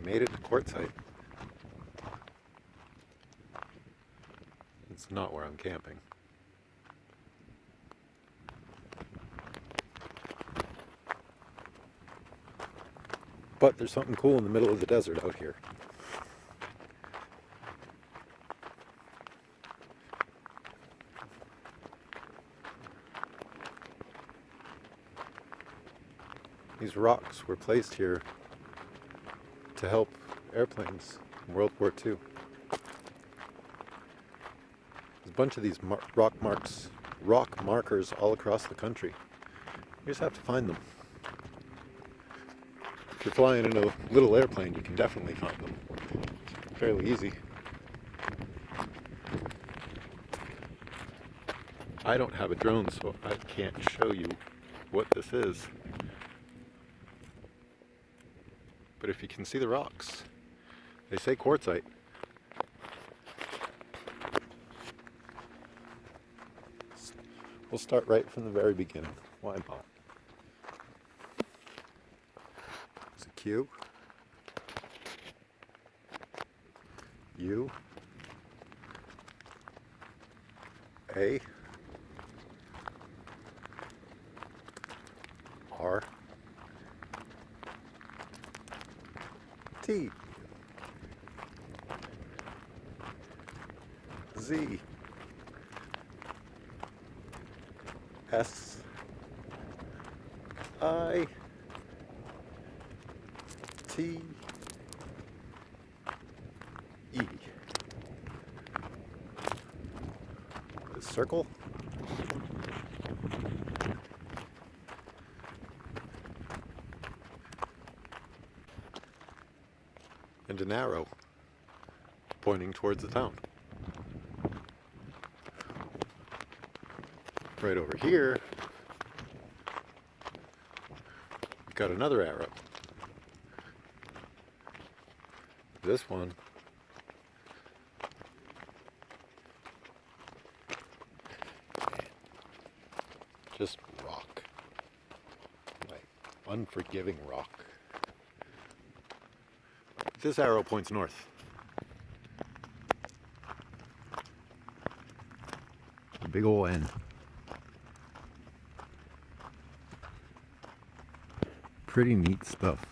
I made it to Quartzsite. It's not where I'm camping. But there's something cool in the middle of the desert out here. These rocks were placed here to help airplanes in World War II. There's a bunch of these rock markers all across the country. You just have to find them. If you're flying in a little airplane, you can definitely find them. It's fairly easy. I don't have a drone, so I can't show you what this is. But if you can see the rocks, they say quartzite. We'll start right from the very beginning. Why not? It's a Q, U, A, R, T, Z, S, I, T, E. A circle. And an arrow pointing towards the town. Right over here, we've got another arrow. This one just rock, like unforgiving rock. This arrow points north. A big ol' N. Pretty neat stuff.